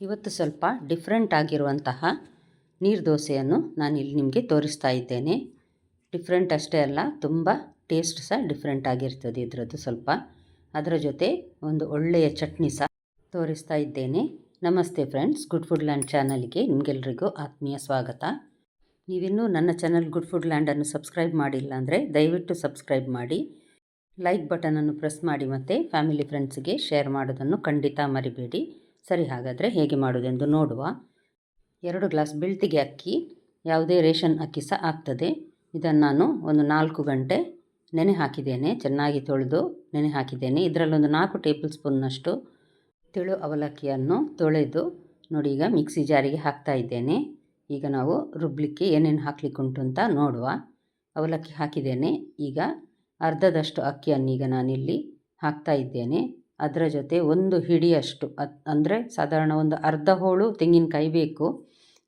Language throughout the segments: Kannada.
ಇವತ್ತು ಸ್ವಲ್ಪ ಡಿಫ್ರೆಂಟ್ ಆಗಿರುವಂತಹ ನೀರು ದೋಸೆಯನ್ನು ನಾನಿಲ್ಲಿ ನಿಮಗೆ ತೋರಿಸ್ತಾ ಇದ್ದೇನೆ. ಡಿಫ್ರೆಂಟ್ ಅಷ್ಟೇ ಅಲ್ಲ, ತುಂಬ ಟೇಸ್ಟ್ ಸಹ ಡಿಫ್ರೆಂಟ್ ಆಗಿರ್ತದೆ ಇದರದ್ದು. ಸ್ವಲ್ಪ ಅದರ ಜೊತೆ ಒಂದು ಒಳ್ಳೆಯ ಚಟ್ನಿ ಸಹ ತೋರಿಸ್ತಾ ಇದ್ದೇನೆ. ನಮಸ್ತೆ ಫ್ರೆಂಡ್ಸ್, ಗುಡ್ ಫುಡ್ ಲ್ಯಾಂಡ್ ಚಾನಲ್ಗೆ ನಿಮಗೆಲ್ರಿಗೂ ಆತ್ಮೀಯ ಸ್ವಾಗತ. ನೀವಿನ್ನೂ ನನ್ನ ಚಾನಲ್ ಗುಡ್ ಫುಡ್ ಲ್ಯಾಂಡನ್ನು ಸಬ್ಸ್ಕ್ರೈಬ್ ಮಾಡಿಲ್ಲ ಅಂದರೆ ದಯವಿಟ್ಟು ಸಬ್ಸ್ಕ್ರೈಬ್ ಮಾಡಿ, ಲೈಕ್ ಬಟನನ್ನು ಪ್ರೆಸ್ ಮಾಡಿ ಮತ್ತು ಫ್ಯಾಮಿಲಿ ಫ್ರೆಂಡ್ಸ್ಗೆ ಶೇರ್ ಮಾಡೋದನ್ನು ಖಂಡಿತ ಮರಿಬೇಡಿ. ಸರಿ, ಹಾಗಾದರೆ ಹೇಗೆ ಮಾಡೋದೆಂದು ನೋಡುವ. 2 ಗ್ಲಾಸ್ ಬೆಳ್ತಿಗೆ ಅಕ್ಕಿ, ಯಾವುದೇ ರೇಷನ್ ಅಕ್ಕಿ ಸಹ ಆಗ್ತದೆ. ಇದನ್ನು ನಾನು ಒಂದು 4 ಗಂಟೆ ನೆನೆ ಹಾಕಿದ್ದೇನೆ. ಚೆನ್ನಾಗಿ ತೊಳೆದು ನೆನೆ ಹಾಕಿದ್ದೇನೆ. ಇದರಲ್ಲೊಂದು 4 ಟೇಬಲ್ ಸ್ಪೂನ್ನಷ್ಟು ತೆಳು ಅವಲಕ್ಕಿಯನ್ನು ತೊಳೆದು ನೋಡಿ ಈಗ ಮಿಕ್ಸಿ ಜಾರಿಗೆ ಹಾಕ್ತಾ ಇದ್ದೇನೆ. ಈಗ ನಾವು ರುಬ್ಬಲಿಕ್ಕೆ ಏನೇನು ಹಾಕಲಿಕ್ಕೆ ಉಂಟು ಅಂತ ನೋಡುವ. ಅವಲಕ್ಕಿ ಹಾಕಿದ್ದೇನೆ. ಈಗ ಅರ್ಧದಷ್ಟು ಅಕ್ಕಿಯನ್ನು ಈಗ ನಾನಿಲ್ಲಿ ಹಾಕ್ತಾ ಇದ್ದೇನೆ. ಅದರ ಜೊತೆ ಒಂದು ಹಿಡಿಯಷ್ಟು ಅಂದರೆ ಸಾಧಾರಣ ಒಂದು ಅರ್ಧ ಹೋಳು ತೆಂಗಿನಕಾಯಿ ಬೇಕು.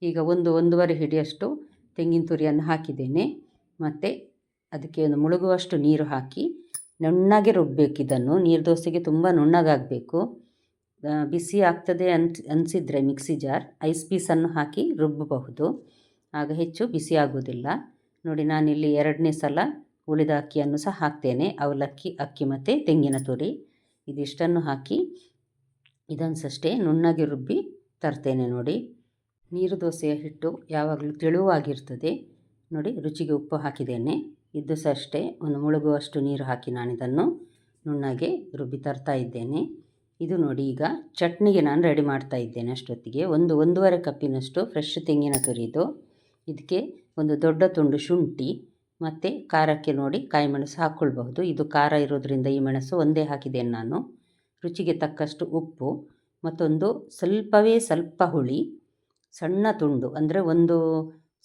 ಈಗ ಒಂದೂವರೆ ಹಿಡಿಯಷ್ಟು ತೆಂಗಿನ ತುರಿಯನ್ನು ಹಾಕಿದ್ದೇನೆ. ಮತ್ತು ಅದಕ್ಕೆ ಒಂದು ಮುಳುಗುವಷ್ಟು ನೀರು ಹಾಕಿ ನುಣ್ಣಗೆ ರುಬ್ಬಬೇಕು. ಇದನ್ನು ನೀರು ದೋಸೆಗೆ ತುಂಬ ನುಣ್ಣಗಾಗಬೇಕು. ಬಿಸಿ ಆಗ್ತದೆ ಅನಿಸಿದರೆ ಮಿಕ್ಸಿ ಜಾರ್ ಐಸ್ ಪೀಸನ್ನು ಹಾಕಿ ರುಬ್ಬಬಹುದು, ಆಗ ಹೆಚ್ಚು ಬಿಸಿ ಆಗೋದಿಲ್ಲ. ನೋಡಿ, ನಾನಿಲ್ಲಿ 2ನೇ ಸಲ ಉಳಿದ ಅಕ್ಕಿಯನ್ನು ಸಹ ಹಾಕ್ತೇನೆ. ಅವಲಕ್ಕಿ, ಅಕ್ಕಿ ಮತ್ತು ತೆಂಗಿನ ತುರಿ ಇದಿಷ್ಟನ್ನು ಹಾಕಿ ಇದನ್ಸಷ್ಟೇ ನುಣ್ಣಗೆ ರುಬ್ಬಿ ತರ್ತೇನೆ. ನೋಡಿ, ನೀರು ದೋಸೆಯ ಹಿಟ್ಟು ಯಾವಾಗಲೂ ತೆಳುವಾಗಿರ್ತದೆ. ನೋಡಿ, ರುಚಿಗೆ ಉಪ್ಪು ಹಾಕಿದ್ದೇನೆ. ಇದು ಸಹ ಅಷ್ಟೇ ಒಂದು ಮುಳುಗುವಷ್ಟು ನೀರು ಹಾಕಿ ನಾನಿದನ್ನು ನುಣ್ಣಗೆ ರುಬ್ಬಿ ತರ್ತಾ ಇದ್ದೇನೆ. ಇದು ನೋಡಿ, ಈಗ ಚಟ್ನಿಗೆ ನಾನು ರೆಡಿ ಮಾಡ್ತಾ ಇದ್ದೇನೆ. ಅಷ್ಟೊತ್ತಿಗೆ ಒಂದೂವರೆ ಕಪ್ಪಿನಷ್ಟು ಫ್ರೆಶ್ ತೆಂಗಿನ ತುರಿದು, ಇದಕ್ಕೆ ಒಂದು ದೊಡ್ಡ ತುಂಡು ಶುಂಠಿ ಮತ್ತು ಖಾರಕ್ಕೆ ನೋಡಿ ಕಾಯಿ ಮೆಣಸು ಹಾಕ್ಕೊಳ್ಬಹುದು. ಇದು ಖಾರ ಇರೋದ್ರಿಂದ ಈ ಮೆಣಸು ಒಂದೇ ಹಾಕಿದ್ದೇನೆ ನಾನು. ರುಚಿಗೆ ತಕ್ಕಷ್ಟು ಉಪ್ಪು, ಮತ್ತೊಂದು ಸ್ವಲ್ಪ ಹುಳಿ, ಸಣ್ಣ ತುಂಡು ಅಂದರೆ ಒಂದು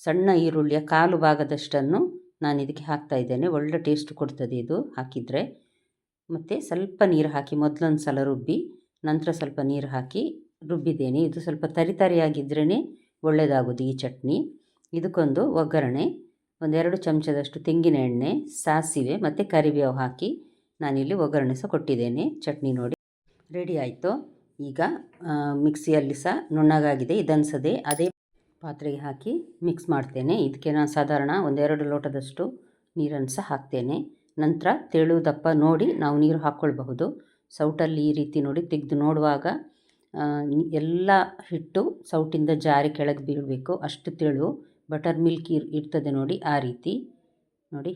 ಸಣ್ಣ ಈರುಳ್ಳಿಯ 1/4 ಭಾಗದಷ್ಟನ್ನು ನಾನು ಇದಕ್ಕೆ ಹಾಕ್ತಾ ಇದ್ದೇನೆ. ಒಳ್ಳೆ ಟೇಸ್ಟ್ ಕೊಡ್ತದೆ ಇದು ಹಾಕಿದರೆ. ಮತ್ತು ಸ್ವಲ್ಪ ನೀರು ಹಾಕಿ ಮೊದಲೊಂದು ಸಲ ರುಬ್ಬಿ ನಂತರ ಸ್ವಲ್ಪ ನೀರು ಹಾಕಿ ರುಬ್ಬಿದ್ದೇನೆ. ಇದು ಸ್ವಲ್ಪ ತರಿಯಾಗಿದ್ರೇ ಒಳ್ಳೆಯದಾಗೋದು ಈ ಚಟ್ನಿ. ಇದಕ್ಕೊಂದು ಒಗ್ಗರಣೆ, 2 ಚಮಚದಷ್ಟು ತೆಂಗಿನ ಎಣ್ಣೆ, ಸಾಸಿವೆ ಮತ್ತು ಕರಿಬೇವು ಹಾಕಿ ನಾನಿಲ್ಲಿ ಒಗ್ಗರಣೆ ಸಹ ಕೊಟ್ಟಿದ್ದೇನೆ. ಚಟ್ನಿ ನೋಡಿ ರೆಡಿ ಆಯಿತು. ಈಗ ಮಿಕ್ಸಿಯಲ್ಲಿ ಸಹ ನುಣ್ಣಗಾಗಿದೆ. ಇದನ್ಸದೆ ಅದೇ ಪಾತ್ರೆಗೆ ಹಾಕಿ ಮಿಕ್ಸ್ ಮಾಡ್ತೇನೆ. ಇದಕ್ಕೆ ನಾನು ಸಾಧಾರಣ 1-2 ಲೋಟದಷ್ಟು ನೀರನ್ನು ಸಹ ಹಾಕ್ತೇನೆ. ನಂತರ ತೆಳು ದಪ್ಪ ನೋಡಿ ನಾವು ನೀರು ಹಾಕ್ಕೊಳ್ಬಹುದು. ಸೌಟಲ್ಲಿ ಈ ರೀತಿ ನೋಡಿ ತೆಗೆದು ನೋಡುವಾಗ ಎಲ್ಲ ಹಿಟ್ಟು ಸೌಟಿಂದ ಜಾರಿ ಕೆಳಗೆ ಬೀಳಬೇಕು, ಅಷ್ಟು ತೆಳು. ಬಟರ್ ಮಿಲ್ಕ್ ಇರ್ತದೆ ನೋಡಿ, ಆ ರೀತಿ ನೋಡಿ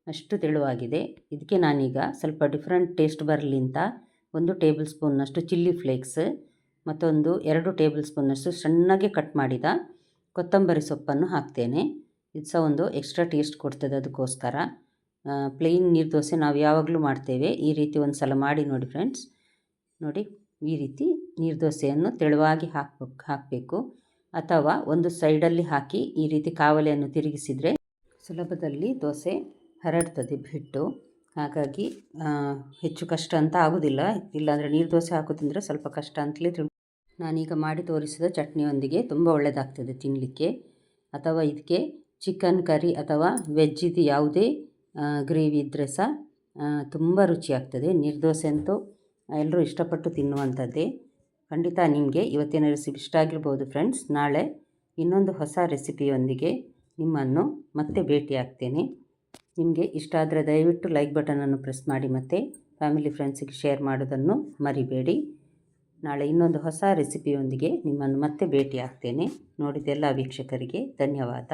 ಅಷ್ಟು ತೆಳುವಾಗಿದೆ. ಇದಕ್ಕೆ ನಾನೀಗ ಸ್ವಲ್ಪ ಡಿಫ್ರೆಂಟ್ ಟೇಸ್ಟ್ ಬರಲಿ ಅಂತ 1 ಟೇಬಲ್ ಸ್ಪೂನ್ನಷ್ಟು ಚಿಲ್ಲಿ ಫ್ಲೇಕ್ಸ್, ಮತ್ತೊಂದು 2 ಟೇಬಲ್ ಸ್ಪೂನ್ನಷ್ಟು ಸಣ್ಣಗೆ ಕಟ್ ಮಾಡಿದ ಕೊತ್ತಂಬರಿ ಸೊಪ್ಪನ್ನು ಹಾಕ್ತೇನೆ. ಇದು ಸಹ ಒಂದು ಎಕ್ಸ್ಟ್ರಾ ಟೇಸ್ಟ್ ಕೊಡ್ತದೆ. ಅದಕ್ಕೋಸ್ಕರ ಪ್ಲೇನ್ ನೀರು ದೋಸೆ ನಾವು ಯಾವಾಗಲೂ ಮಾಡ್ತೇವೆ. ಈ ರೀತಿ ಒಂದು ಸಲ ಮಾಡಿ ನೋಡಿ ಫ್ರೆಂಡ್ಸ್. ನೋಡಿ, ಈ ರೀತಿ ನೀರು ದೋಸೆಯನ್ನು ತೆಳುವಾಗಿ ಹಾಕಬೇಕು. ಅಥವಾ ಒಂದು ಸೈಡಲ್ಲಿ ಹಾಕಿ ಈ ರೀತಿ ಕಾವಲಿಯನ್ನು ತಿರುಗಿಸಿದರೆ ಸುಲಭದಲ್ಲಿ ದೋಸೆ ಹರಡ್ತದೆ ಹಿಟ್ಟು. ಹಾಗಾಗಿ ಹೆಚ್ಚು ಕಷ್ಟ ಅಂತ ಆಗೋದಿಲ್ಲ. ಇಲ್ಲಾಂದರೆ ನೀರು ದೋಸೆ ಹಾಕೋದಂದರೆ ಸ್ವಲ್ಪ ಕಷ್ಟ ಅಂತಲೇ ನಾನೀಗ ಮಾಡಿ ತೋರಿಸಿದ ಚಟ್ನಿಯೊಂದಿಗೆ ತುಂಬ ಒಳ್ಳೆಯದಾಗ್ತದೆ ತಿನ್ನಲಿಕ್ಕೆ. ಅಥವಾ ಇದಕ್ಕೆ ಚಿಕನ್ ಕರಿ ಅಥವಾ ವೆಜ್ಜಿದು ಯಾವುದೇ ಗ್ರೇವಿ ಇದ್ದರೆ ಸಹ ತುಂಬ ರುಚಿಯಾಗ್ತದೆ. ನೀರು ದೋಸೆ ಅಂತೂ ಎಲ್ಲರೂ ಇಷ್ಟಪಟ್ಟು ತಿನ್ನುವಂಥದ್ದೇ. ಖಂಡಿತ ನಿಮಗೆ ಇವತ್ತಿನ ರೆಸಿಪಿ ಇಷ್ಟ ಆಗಿರ್ಬೋದು ಫ್ರೆಂಡ್ಸ್. ನಾಳೆ ಇನ್ನೊಂದು ಹೊಸ ರೆಸಿಪಿಯೊಂದಿಗೆ ನಿಮ್ಮನ್ನು ಮತ್ತೆ ಭೇಟಿ ಆಗ್ತೇನೆ. ನಿಮಗೆ ಇಷ್ಟ ಆದರೆ ದಯವಿಟ್ಟು ಲೈಕ್ ಬಟನನ್ನು ಪ್ರೆಸ್ ಮಾಡಿ ಮತ್ತು ಫ್ಯಾಮಿಲಿ ಫ್ರೆಂಡ್ಸಿಗೆ ಶೇರ್ ಮಾಡೋದನ್ನು ಮರಿಬೇಡಿ. ನಾಳೆ ಇನ್ನೊಂದು ಹೊಸ ರೆಸಿಪಿಯೊಂದಿಗೆ ನಿಮ್ಮನ್ನು ಮತ್ತೆ ಭೇಟಿ ಆಗ್ತೇನೆ. ನೋಡಿದ ಎಲ್ಲ ವೀಕ್ಷಕರಿಗೆ ಧನ್ಯವಾದ.